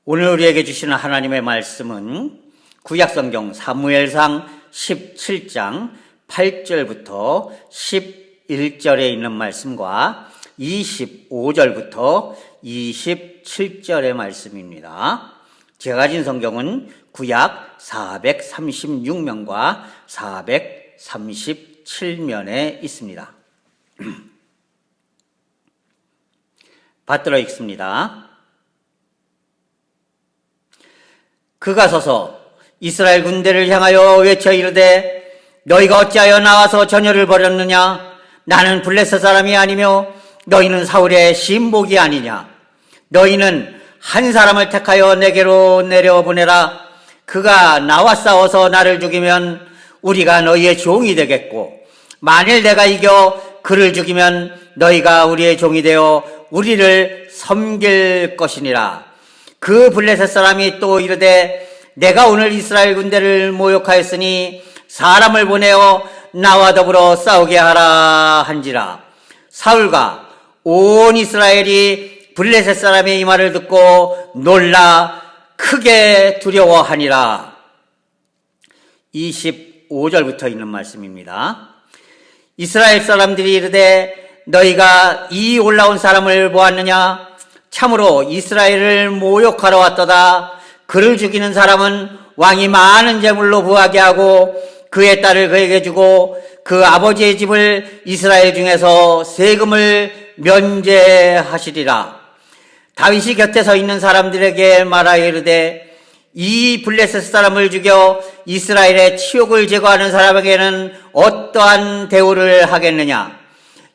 오늘 우리에게 주시는 하나님의 말씀은 구약성경 사무엘상 17장 8절부터 11절에 있는 말씀과 25절부터 27절의 말씀입니다. 제가 가진 성경은 구약 436면과 437면에 있습니다. 받들어 읽습니다. 그가 서서 이스라엘 군대를 향하여 외쳐 이르되 너희가 어찌하여 나와서 전열을 벌였느냐? 나는 블레셋 사람이 아니며 너희는 사울의 신복이 아니냐? 너희는 한 사람을 택하여 내게로 내려보내라. 그가 나와 싸워서 나를 죽이면 우리가 너희의 종이 되겠고, 만일 내가 이겨 그를 죽이면 너희가 우리의 종이 되어 우리를 섬길 것이니라. 그 블레셋 사람이 또 이르되 내가 오늘 이스라엘 군대를 모욕하였으니 사람을 보내어 나와 더불어 싸우게 하라 한지라. 사울과 온 이스라엘이 블레셋 사람의 이 말을 듣고 놀라 크게 두려워하니라. 25절부터 있는 말씀입니다. 이스라엘 사람들이 이르되 너희가 이 올라온 사람을 보았느냐? 참으로 이스라엘을 모욕하러 왔도다. 그를 죽이는 사람은 왕이 많은 재물로 부하게 하고 그의 딸을 그에게 주고 그 아버지의 집을 이스라엘 중에서 세금을 면제하시리라. 다윗이 곁에 서 있는 사람들에게 말하여 이르되 이 블레셋 사람을 죽여 이스라엘의 치욕을 제거하는 사람에게는 어떠한 대우를 하겠느냐?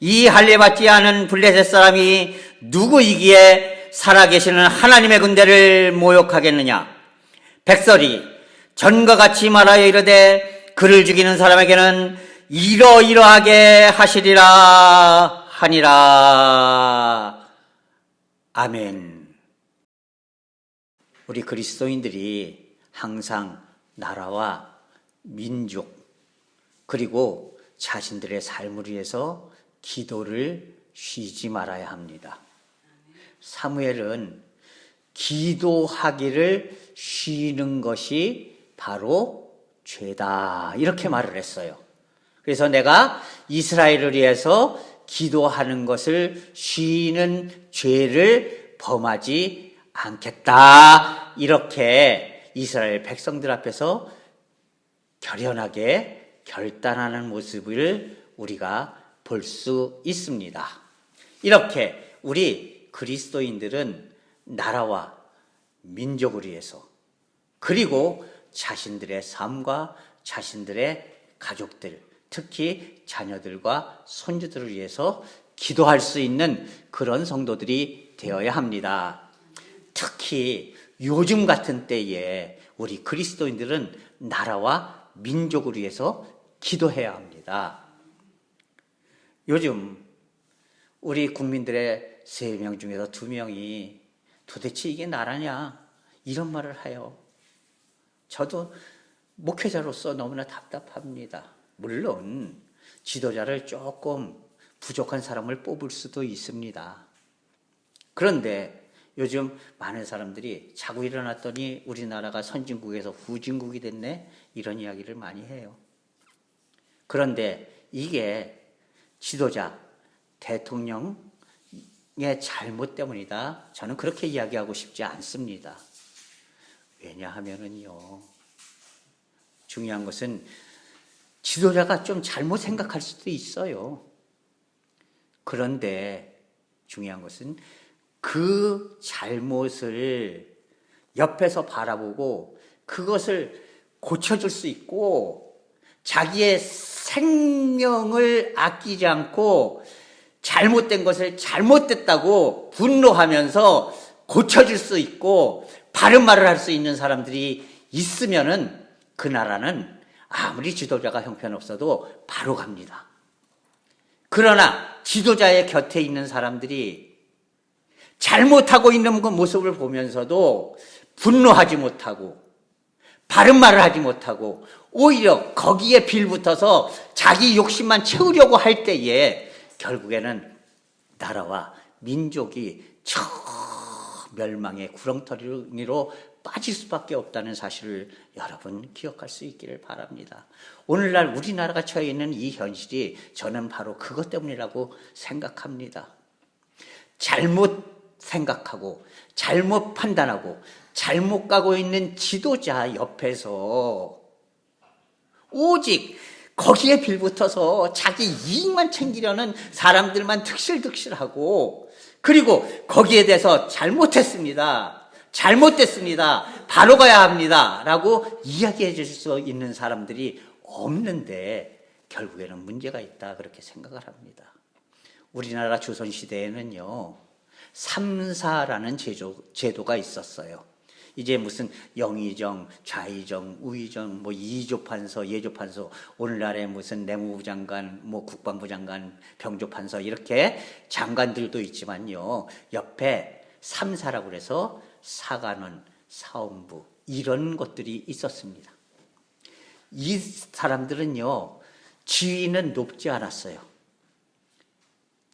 이 할례받지 않은 블레셋 사람이 누구이기에 살아계시는 하나님의 군대를 모욕하겠느냐? 백설이 전과 같이 말하여 이르되 그를 죽이는 사람에게는 이러이러하게 하시리라 하니라. 아멘. 우리 그리스도인들이 항상 나라와 민족 그리고 자신들의 삶을 위해서 기도를 쉬지 말아야 합니다. 사무엘은 기도하기를 쉬는 것이 바로 죄다 이렇게 말을 했어요. 그래서 내가 이스라엘을 위해서 기도하는 것을 쉬는 죄를 범하지 않겠다 이렇게 이스라엘 백성들 앞에서 결연하게 결단하는 모습을 우리가 볼 수 있습니다. 이렇게 우리 그리스도인들은 나라와 민족을 위해서 그리고 자신들의 삶과 자신들의 가족들, 특히 자녀들과 손주들을 위해서 기도할 수 있는 그런 성도들이 되어야 합니다. 특히 요즘 같은 때에 우리 그리스도인들은 나라와 민족을 위해서 기도해야 합니다. 요즘 우리 국민들의 3명 중에서 2명이 도대체 이게 나라냐 이런 말을 해요. 저도 목회자로서 너무나 답답합니다. 물론 지도자를 조금 부족한 사람을 뽑을 수도 있습니다. 그런데 요즘 많은 사람들이 자고 일어났더니 우리나라가 선진국에서 후진국이 됐네 이런 이야기를 많이 해요. 그런데 이게 지도자, 대통령의 잘못 때문이다. 저는 그렇게 이야기하고 싶지 않습니다. 왜냐하면은요, 중요한 것은 지도자가 좀 잘못 생각할 수도 있어요. 그런데 중요한 것은 그 잘못을 옆에서 바라보고 그것을 고쳐줄 수 있고 자기의 생명을 아끼지 않고 잘못된 것을 잘못됐다고 분노하면서 고쳐줄 수 있고 바른 말을 할 수 있는 사람들이 있으면은 그 나라는 아무리 지도자가 형편없어도 바로 갑니다. 그러나 지도자의 곁에 있는 사람들이 잘못하고 있는 그 모습을 보면서도 분노하지 못하고 바른 말을 하지 못하고 오히려 거기에 빌붙어서 자기 욕심만 채우려고 할 때에 결국에는 나라와 민족이 멸망의 구렁텅이로 빠질 수밖에 없다는 사실을 여러분 기억할 수 있기를 바랍니다. 오늘날 우리나라가 처해 있는 이 현실이 저는 바로 그것 때문이라고 생각합니다. 잘못 생각하고 잘못 판단하고 잘못 가고 있는 지도자 옆에서 오직 거기에 빌붙어서 자기 이익만 챙기려는 사람들만 득실득실하고, 그리고 거기에 대해서 잘못했습니다, 바로 가야 합니다 라고 이야기해 줄 수 있는 사람들이 없는데 결국에는 문제가 있다, 그렇게 생각을 합니다. 우리나라 조선시대에는요, 삼사라는 제도가 있었어요. 이제 무슨 영의정, 좌의정, 우의정, 뭐 이조판서, 예조판서, 오늘날에 무슨 내무부 장관, 뭐 국방부 장관, 병조판서, 이렇게 장관들도 있지만요, 옆에 삼사라고 그래서 사관원, 사원부, 이런 것들이 있었습니다. 이 사람들은요, 지위는 높지 않았어요.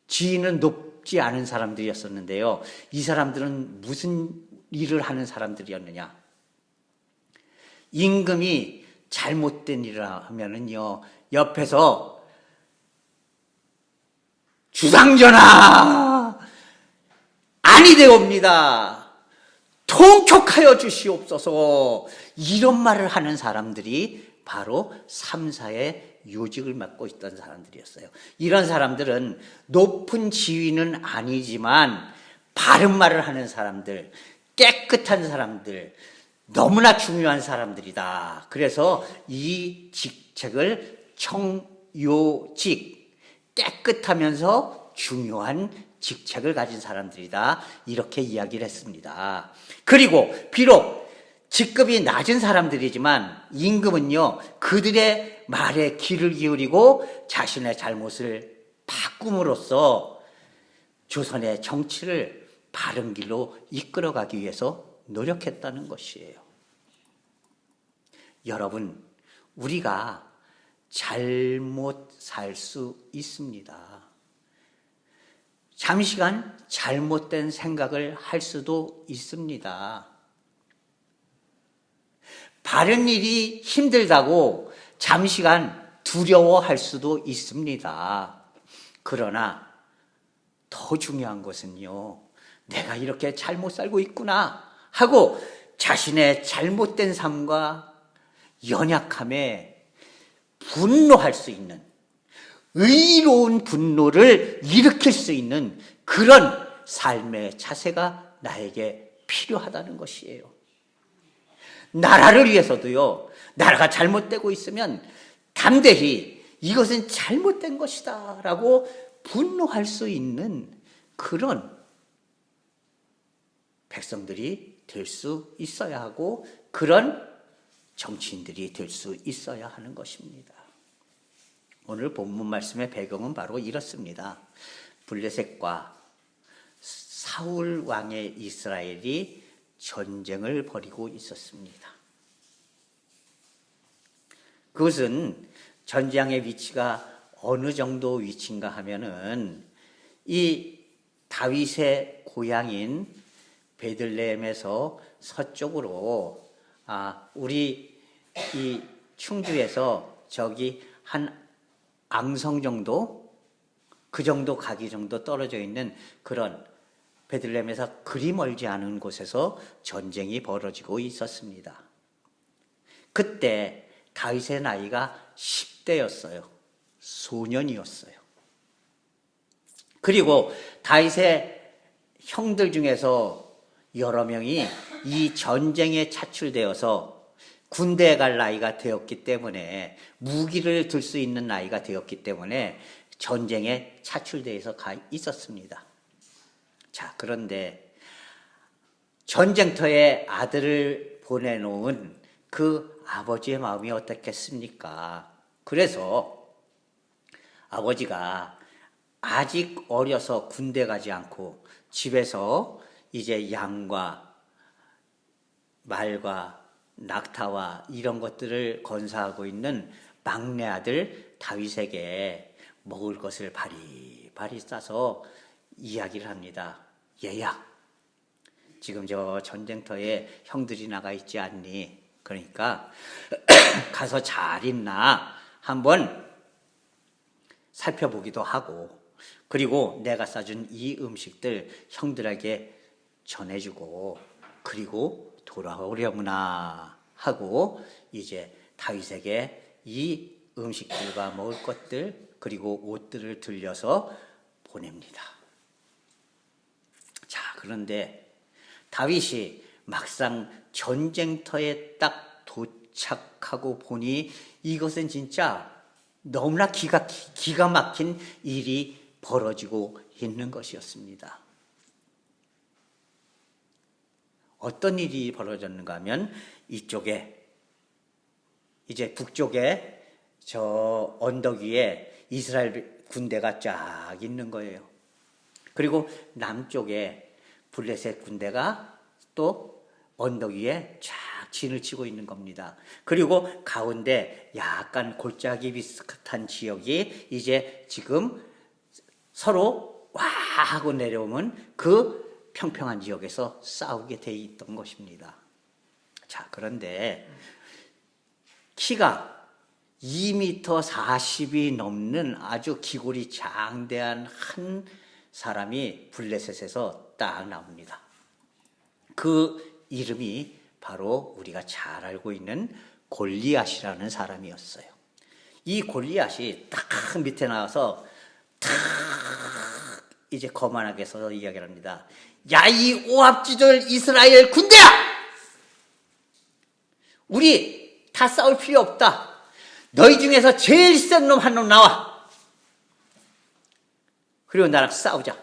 지위는 높지 않은 사람들이었었는데요, 이 사람들은 무슨 일을 하는 사람들이었느냐? 임금이 잘못된 일을 하면은요, 옆에서 주상전하, 아니 되옵니다, 통촉하여 주시옵소서, 이런 말을 하는 사람들이 바로 삼사의 요직을 맡고 있던 사람들이었어요. 이런 사람들은 높은 지위는 아니지만 바른 말을 하는 사람들, 깨끗한 사람들, 너무나 중요한 사람들이다. 그래서 이 직책을 청요직, 깨끗하면서 중요한 직책을 가진 사람들이다, 이렇게 이야기를 했습니다. 그리고 비록 직급이 낮은 사람들이지만 임금은요, 그들의 말에 귀를 기울이고 자신의 잘못을 바꿈으로써 조선의 정치를 바른 길로 이끌어가기 위해서 노력했다는 것이에요. 여러분, 우리가 잘못 살 수 있습니다. 잠시간 잘못된 생각을 할 수도 있습니다. 바른 일이 힘들다고 잠시간 두려워할 수도 있습니다. 그러나 더 중요한 것은요, 내가 이렇게 잘못 살고 있구나 하고 자신의 잘못된 삶과 연약함에 분노할 수 있는, 의로운 분노를 일으킬 수 있는 그런 삶의 자세가 나에게 필요하다는 것이에요. 나라를 위해서도요, 나라가 잘못되고 있으면 담대히 이것은 잘못된 것이다 라고 분노할 수 있는 그런 백성들이 될 수 있어야 하고, 그런 정치인들이 될 수 있어야 하는 것입니다. 오늘 본문 말씀의 배경은 바로 이렇습니다. 블레셋과 사울 왕의 이스라엘이 전쟁을 벌이고 있었습니다. 그것은 전장의 위치가 어느 정도 위치인가 하면은, 이 다윗의 고향인 베들레헴에서 서쪽으로, 우리 이 충주에서 저기 한 앙성 정도, 그 정도 가기 정도 떨어져 있는 그런 베들레헴에서 그리 멀지 않은 곳에서 전쟁이 벌어지고 있었습니다. 그때 다윗의 나이가 10대였어요. 소년이었어요. 그리고 다윗의 형들 중에서 여러 명이 이 전쟁에 차출되어서 군대에 갈 나이가 되었기 때문에, 무기를 들 수 있는 나이가 되었기 때문에 전쟁에 차출되어서 가 있었습니다. 자, 그런데 전쟁터에 아들을 보내놓은 그 아버지의 마음이 어떻겠습니까? 그래서 아버지가 아직 어려서 군대 가지 않고 집에서 이제 양과 말과 낙타와 이런 것들을 건사하고 있는 막내 아들 다윗에게 먹을 것을 바리바리 싸서 이야기를 합니다. 얘야, 지금 저 전쟁터에 형들이 나가 있지 않니? 그러니까 가서 잘 있나 한번 살펴보기도 하고, 그리고 내가 싸준 이 음식들 형들에게 전해주고, 그리고 돌아오려구나 하고 이제 다윗에게 이 음식들과 먹을 것들 그리고 옷들을 들려서 보냅니다. 자, 그런데 다윗이 막상 전쟁터에 딱 도착하고 보니 이것은 진짜 너무나 기가 막힌 일이 벌어지고 있는 것이었습니다. 어떤 일이 벌어졌는가 하면 이쪽에 이제 북쪽에 저 언덕 위에 이스라엘 군대가 쫙 있는 거예요. 그리고 남쪽에 블레셋 군대가 또 언덕 위에 쫙 진을 치고 있는 겁니다. 그리고 가운데 약간 골짜기 비슷한 지역이 이제 지금 서로 와 하고 내려오면 그 평평한 지역에서 싸우게 돼 있던 것입니다. 자, 그런데 키가 2m 40이 넘는 아주 기골이 장대한 한 사람이 블레셋에서 딱 나옵니다. 그 이름이 바로 우리가 잘 알고 있는 골리앗이라는 사람이었어요. 이 골리앗이 딱 밑에 나와서 탁 이제 거만하게 서서 이야기를 합니다. 야, 이 오합지졸 이스라엘 군대야! 우리 다 싸울 필요 없다. 너희 중에서 제일 센 놈 한 놈 나와. 그리고 나랑 싸우자.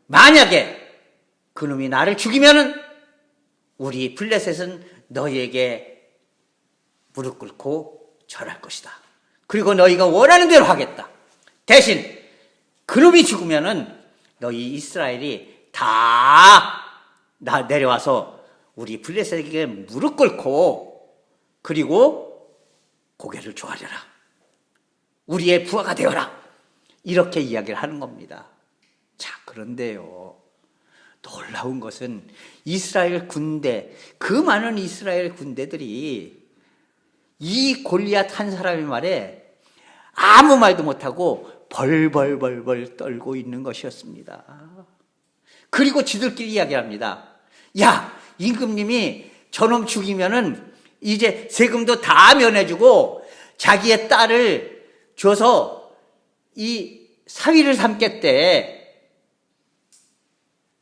만약에 그 놈이 나를 죽이면은 우리 블레셋은 너희에게 무릎 꿇고 절할 것이다. 그리고 너희가 원하는 대로 하겠다. 대신 그 놈이 죽으면은 너희 이스라엘이 다 내려와서 우리 블레셋에게 무릎 꿇고 그리고 고개를 조아려라. 우리의 부하가 되어라. 이렇게 이야기를 하는 겁니다. 자, 그런데요, 놀라운 것은 이스라엘 군대, 그 많은 이스라엘 군대들이 이 골리앗 한 사람의 말에 아무 말도 못하고 벌벌벌벌 떨고 있는 것이었습니다. 그리고 지들끼리 이야기합니다. 야, 임금님이 저놈 죽이면은 이제 세금도 다 면해주고 자기의 딸을 줘서 이 사위를 삼겠대.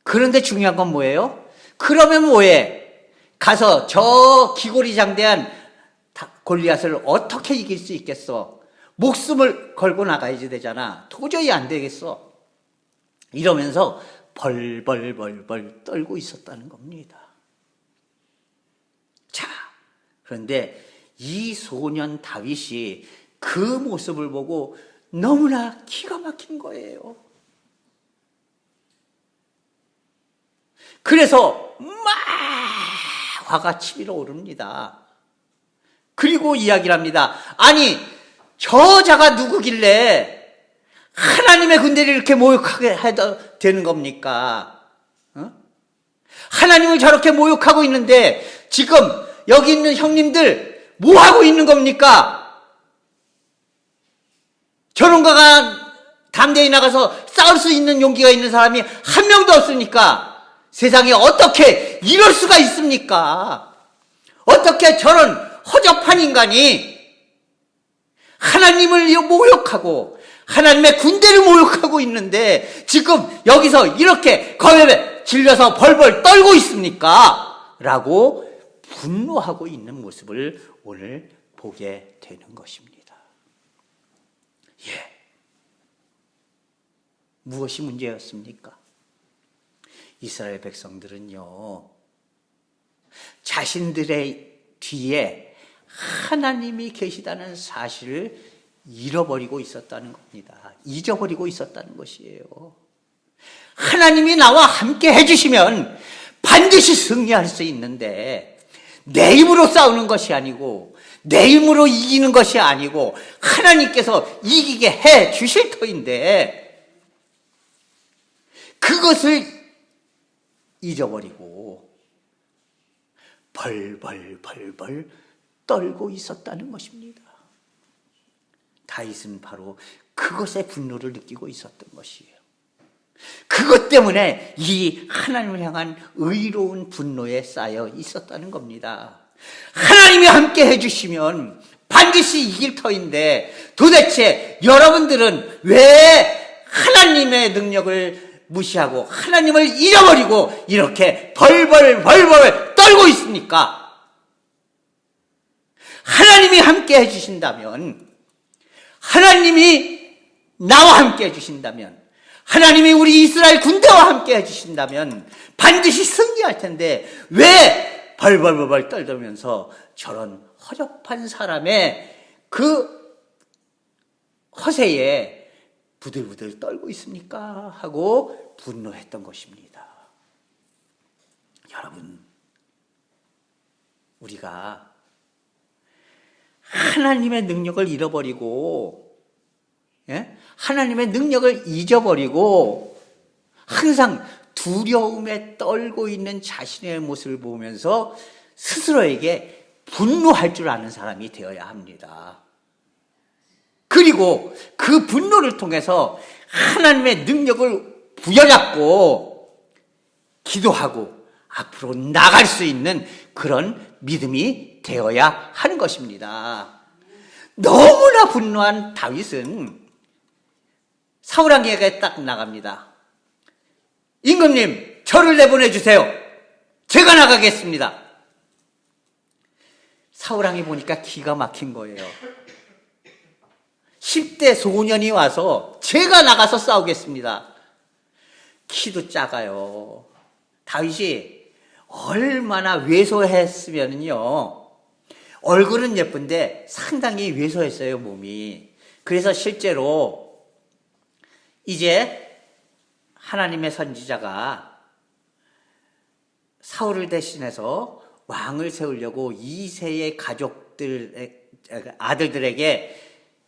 그런데 중요한 건 뭐예요? 그러면 뭐해? 가서 저 기골이 장대한 골리앗을 어떻게 이길 수 있겠어? 목숨을 걸고 나가야지 되잖아. 도저히 안 되겠어. 이러면서 벌벌벌벌 떨고 있었다는 겁니다. 자, 그런데 이 소년 다윗이 그 모습을 보고 너무나 기가 막힌 거예요. 그래서 막 화가 치밀어 오릅니다. 그리고 이야기를 합니다. 아니, 저자가 누구길래 하나님의 군대를 이렇게 모욕하게 해도 되는 겁니까? 하나님을 저렇게 모욕하고 있는데 지금 여기 있는 형님들 뭐 하고 있는 겁니까? 저런가가 담대히 나가서 싸울 수 있는 용기가 있는 사람이 한 명도 없으니까 세상에 어떻게 이럴 수가 있습니까? 어떻게 저런 허접한 인간이 하나님을 모욕하고 하나님의 군대를 모욕하고 있는데 지금 여기서 이렇게 검에 질려서 벌벌 떨고 있습니까? 라고 분노하고 있는 모습을 오늘 보게 되는 것입니다. 예. 무엇이 문제였습니까? 이스라엘 백성들은요, 자신들의 뒤에 하나님이 계시다는 사실을 잃어버리고 있었다는 겁니다. 잊어버리고 있었다는 것이에요. 하나님이 나와 함께 해주시면 반드시 승리할 수 있는데 내 힘으로 싸우는 것이 아니고 내 힘으로 이기는 것이 아니고 하나님께서 이기게 해 주실 터인데 그것을 잊어버리고 벌벌 떨고 있었다는 것입니다. 다윗은 바로 그것에 분노를 느끼고 있었던 것이에요. 그것 때문에 이 하나님을 향한 의로운 분노에 쌓여 있었다는 겁니다. 하나님이 함께 해주시면 반드시 이길 터인데 도대체 여러분들은 왜 하나님의 능력을 무시하고 하나님을 잃어버리고 이렇게 벌벌 떨고 있습니까? 하나님이 함께 해주신다면, 하나님이 나와 함께 해주신다면, 하나님이 우리 이스라엘 군대와 함께 해주신다면 반드시 승리할 텐데 왜 벌벌 떨면서 저런 허접한 사람의 그 허세에 부들부들 떨고 있습니까? 하고 분노했던 것입니다. 여러분, 우리가 하나님의 능력을 잃어버리고, 하나님의 능력을 잊어버리고 항상 두려움에 떨고 있는 자신의 모습을 보면서 스스로에게 분노할 줄 아는 사람이 되어야 합니다. 그리고 그 분노를 통해서 하나님의 능력을 부여잡고 기도하고 앞으로 나갈 수 있는 그런 믿음이 되어야 하는 것입니다. 너무나 분노한 다윗은 사울왕에게 딱 나갑니다. 임금님, 저를 내보내주세요. 제가 나가겠습니다. 사울왕이 보니까 기가 막힌 거예요. 10대 소년이 와서 제가 나가서 싸우겠습니다. 키도 작아요. 다윗이 얼마나 왜소했으면요, 얼굴은 예쁜데 상당히 왜소했어요, 몸이. 그래서 실제로 이제 하나님의 선지자가 사울을 대신해서 왕을 세우려고 이새의 아들들에게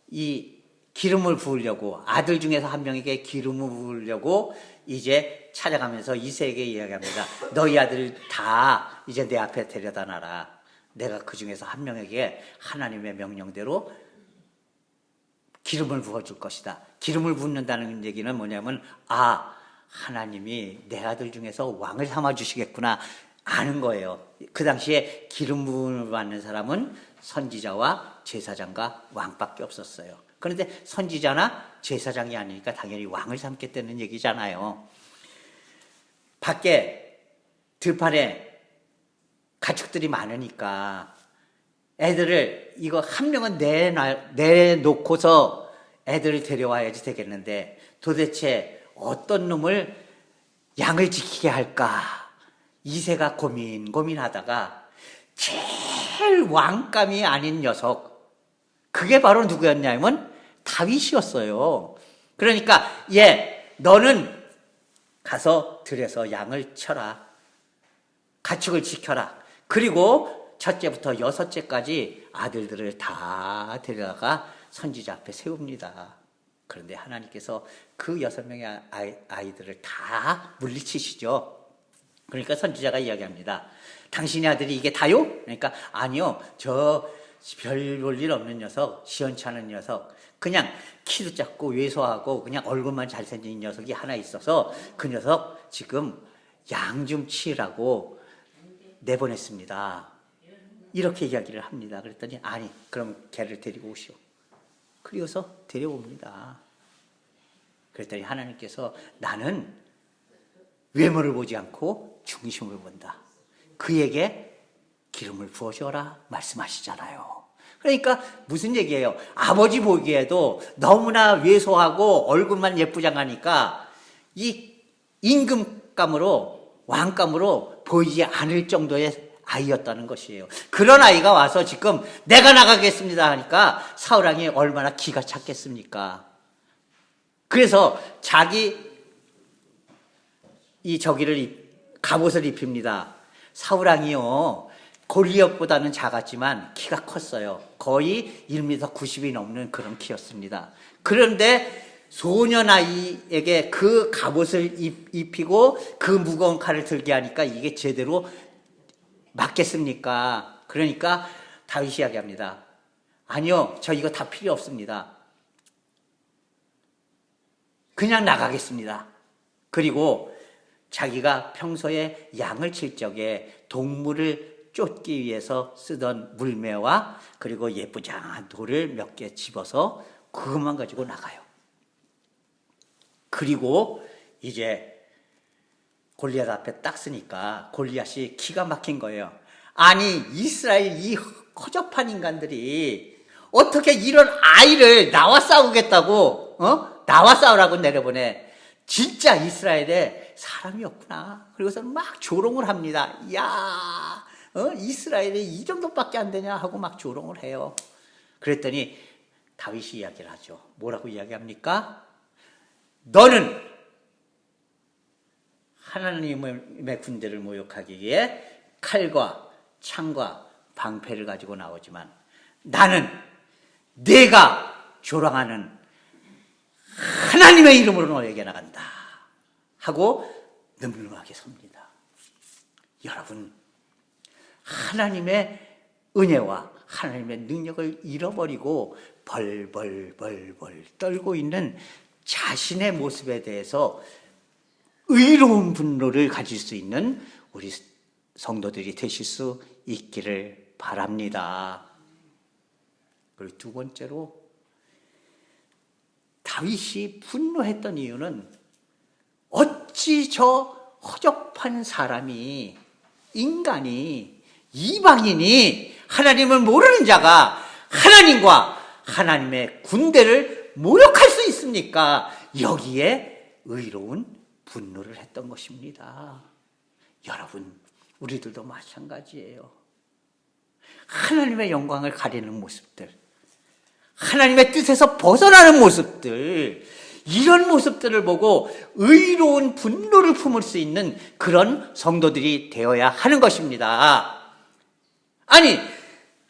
이 기름을 부으려고, 아들 중에서 한 명에게 기름을 부으려고 이제 찾아가면서 이새에게 이야기합니다. 너희 아들 다 이제 내 앞에 데려다 놔라. 내가 그 중에서 한 명에게 하나님의 명령대로 기름을 부어줄 것이다. 기름을 붓는다는 얘기는 뭐냐면, 하나님이 내 아들 중에서 왕을 삼아주시겠구나 아는 거예요. 그 당시에 기름 부음을 받는 사람은 선지자와 제사장과 왕밖에 없었어요. 그런데 선지자나 제사장이 아니니까 당연히 왕을 삼겠다는 얘기잖아요. 밖에 들판에 가축들이 많으니까 애들을, 이거 한 명은 내놓고서 애들을 데려와야지 되겠는데 도대체 어떤 놈을 양을 지키게 할까? 이새가 고민하다가 제일 왕감이 아닌 녀석, 그게 바로 누구였냐면 다윗이었어요. 그러니까 너는 가서 들에서 양을 쳐라. 가축을 지켜라. 그리고 첫째부터 여섯째까지 아들들을 다 데려다가 선지자 앞에 세웁니다. 그런데 하나님께서 그 6명의 아이들을 다 물리치시죠. 그러니까 선지자가 이야기합니다. 당신의 아들이 이게 다요? 그러니까 아니요, 저 별 볼 일 없는 녀석, 시원찮은 녀석, 그냥 키도 작고 왜소하고 그냥 얼굴만 잘생긴 녀석이 하나 있어서 그 녀석 지금 양 좀 치라고 내보냈습니다. 이렇게 이야기를 합니다. 그랬더니 아니, 그럼 걔를 데리고 오시오. 그리고서 데려옵니다. 그랬더니 하나님께서 나는 외모를 보지 않고 중심을 본다. 그에게 기름을 부어줘라 말씀하시잖아요. 그러니까 무슨 얘기예요? 아버지 보기에도 너무나 왜소하고 얼굴만 예쁘장하니까 이 임금감으로, 왕감으로 보이지 않을 정도의 아이였다는 것이에요. 그런 아이가 와서 지금 내가 나가겠습니다 하니까 사울왕이 얼마나 기가 찼겠습니까? 그래서 자기 갑옷을 입힙니다. 사울왕이요, 골리앗보다는 작았지만 키가 컸어요. 거의 1m 90이 넘는 그런 키였습니다. 그런데 소년 아이에게 그 갑옷을 입히고 그 무거운 칼을 들게 하니까 이게 제대로 맞겠습니까? 그러니까 다윗이 이야기합니다. 아니요, 저 이거 다 필요 없습니다. 그냥 나가겠습니다. 그리고 자기가 평소에 양을 칠 적에 동물을 쫓기 위해서 쓰던 물매와 그리고 예쁘장한 돌을 몇 개 집어서 그것만 가지고 나가요. 그리고 이제 골리앗 앞에 딱 서니까 골리앗이 기가 막힌 거예요. 아니, 이스라엘 이 허접한 인간들이 어떻게 이런 아이를 나와 싸우겠다고, 나와 싸우라고 내려보내. 진짜 이스라엘에 사람이 없구나. 그리고서는 막 조롱을 합니다. 야, 이스라엘이 이 정도밖에 안 되냐 하고 막 조롱을 해요. 그랬더니 다윗이 이야기를 하죠. 뭐라고 이야기합니까? 너는 하나님의 군대를 모욕하기 위해 칼과 창과 방패를 가지고 나오지만 나는 내가 조랑하는 하나님의 이름으로 너에게 나간다 하고 늠름하게 섭니다. 여러분, 하나님의 은혜와 하나님의 능력을 잃어버리고 벌벌 떨고 있는 자신의 모습에 대해서 의로운 분노를 가질 수 있는 우리 성도들이 되실 수 있기를 바랍니다. 그리고 두 번째로, 다윗이 분노했던 이유는 어찌 저 허접한 사람이, 인간이, 이방인이, 하나님을 모르는 자가 하나님과 하나님의 군대를 모욕할 수 있습니까? 여기에 의로운 분노를 했던 것입니다. 여러분, 우리들도 마찬가지예요. 하나님의 영광을 가리는 모습들, 하나님의 뜻에서 벗어나는 모습들, 이런 모습들을 보고 의로운 분노를 품을 수 있는 그런 성도들이 되어야 하는 것입니다. 아니,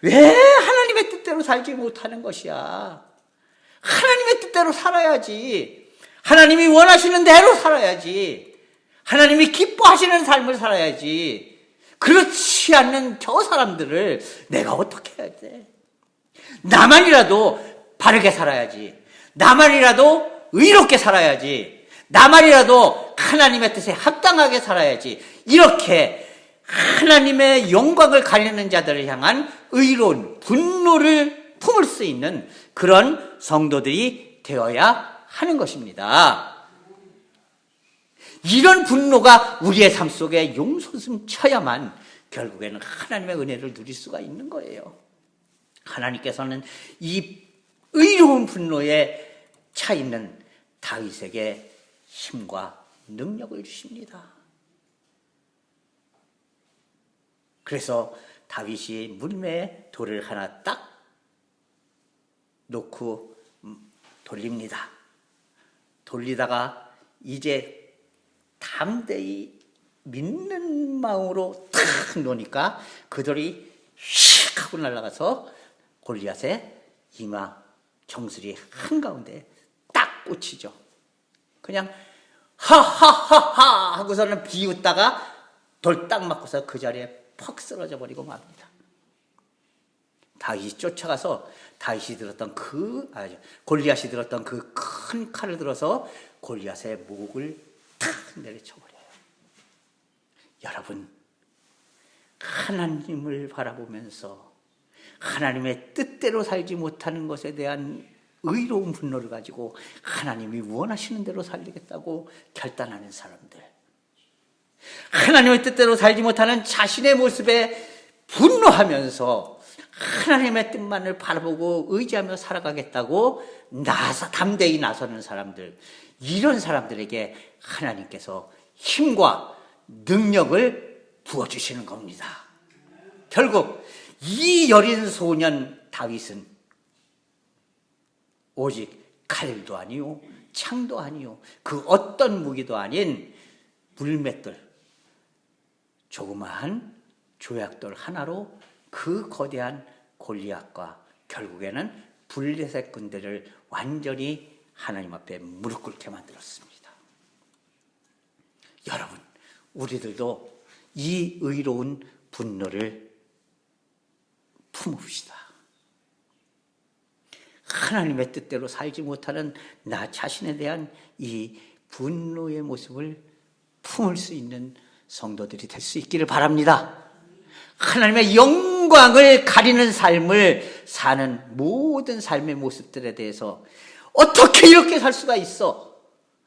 왜 하나님의 뜻대로 살지 못하는 것이야? 하나님의 뜻대로 살아야지. 하나님이 원하시는 대로 살아야지. 하나님이 기뻐하시는 삶을 살아야지. 그렇지 않는 저 사람들을 내가 어떻게 해야 돼? 나만이라도 바르게 살아야지. 나만이라도 의롭게 살아야지. 나만이라도 하나님의 뜻에 합당하게 살아야지. 이렇게 하나님의 영광을 가리는 자들을 향한 의로운 분노를 품을 수 있는 그런 성도들이 되어야 하는 것입니다. 이런 분노가 우리의 삶 속에 용솟음 쳐야만 결국에는 하나님의 은혜를 누릴 수가 있는 거예요. 하나님께서는 이 의로운 분노에 차 있는 다윗에게 힘과 능력을 주십니다. 그래서 다윗이 물매에 돌을 하나 딱 놓고 돌립니다. 돌리다가 이제 담대히 믿는 마음으로 탁 놓으니까 그 돌이 휙 하고 날아가서 골리앗의 이마 정수리 한가운데 딱 꽂히죠. 그냥 하하하하 하고서는 비웃다가 돌 딱 맞고서 그 자리에 퍽 쓰러져 버리고 맙니다. 다윗이 쫓아가서 골리앗이 들었던 그 큰 칼을 들어서 골리앗의 목을 탁 내리쳐버려요. 여러분, 하나님을 바라보면서 하나님의 뜻대로 살지 못하는 것에 대한 의로운 분노를 가지고 하나님이 원하시는 대로 살리겠다고 결단하는 사람들, 하나님의 뜻대로 살지 못하는 자신의 모습에 분노하면서 하나님의 뜻만을 바라보고 의지하며 살아가겠다고 담대히 나서는 사람들, 이런 사람들에게 하나님께서 힘과 능력을 부어주시는 겁니다. 결국 이 여린 소년 다윗은 오직 칼도 아니요 창도 아니요 그 어떤 무기도 아닌 물맷돌, 조그마한 조약돌 하나로 그 거대한 골리앗과 결국에는 블레셋 군대를 완전히 하나님 앞에 무릎 꿇게 만들었습니다. 여러분, 우리들도 이 의로운 분노를 품읍시다. 하나님의 뜻대로 살지 못하는 나 자신에 대한 이 분노의 모습을 품을 수 있는 성도들이 될 수 있기를 바랍니다. 하나님의 영광을 가리는 삶을 사는 모든 삶의 모습들에 대해서 어떻게 이렇게 살 수가 있어?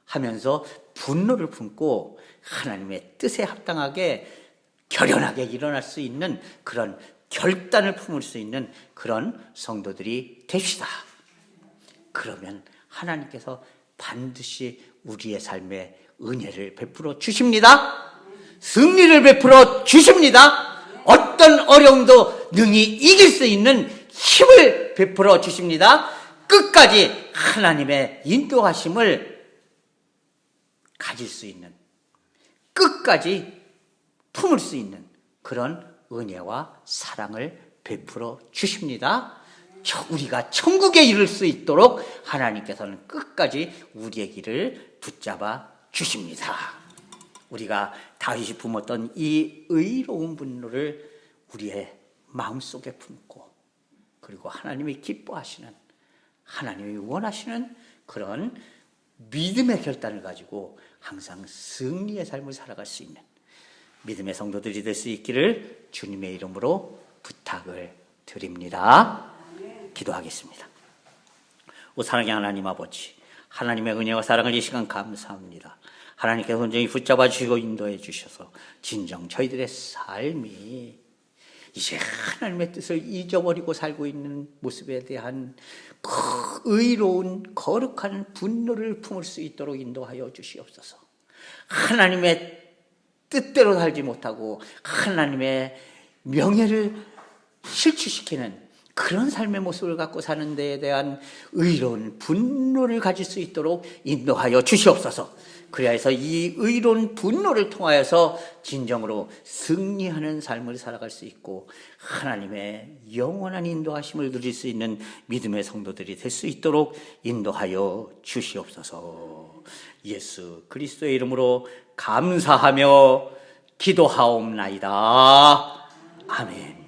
하면서 분노를 품고 하나님의 뜻에 합당하게 결연하게 일어날 수 있는 그런 결단을 품을 수 있는 그런 성도들이 됩시다. 그러면 하나님께서 반드시 우리의 삶에 은혜를 베풀어 주십니다. 승리를 베풀어 주십니다. 어떤 어려움도 능히 이길 수 있는 힘을 베풀어 주십니다. 끝까지 하나님의 인도하심을 가질 수 있는, 끝까지 품을 수 있는 그런 은혜와 사랑을 베풀어 주십니다. 우리가 천국에 이를 수 있도록 하나님께서는 끝까지 우리의 길을 붙잡아 주십니다. 우리가 다윗이 품었던 이 의로운 분노를 우리의 마음속에 품고, 그리고 하나님이 기뻐하시는, 하나님이 원하시는 그런 믿음의 결단을 가지고 항상 승리의 삶을 살아갈 수 있는 믿음의 성도들이 될 수 있기를 주님의 이름으로 부탁을 드립니다. 기도하겠습니다. 오 사랑의 하나님 아버지, 하나님의 은혜와 사랑을 이 시간 감사합니다. 하나님께서 온전히 붙잡아 주시고 인도해 주셔서 진정 저희들의 삶이 이제 하나님의 뜻을 잊어버리고 살고 있는 모습에 대한 그 의로운 거룩한 분노를 품을 수 있도록 인도하여 주시옵소서. 하나님의 뜻대로 살지 못하고 하나님의 명예를 실추시키는 그런 삶의 모습을 갖고 사는 데에 대한 의로운 분노를 가질 수 있도록 인도하여 주시옵소서. 그래야 해서 이 의로운 분노를 통하여서 진정으로 승리하는 삶을 살아갈 수 있고 하나님의 영원한 인도하심을 누릴 수 있는 믿음의 성도들이 될 수 있도록 인도하여 주시옵소서. 예수 그리스도의 이름으로 감사하며 기도하옵나이다. 아멘.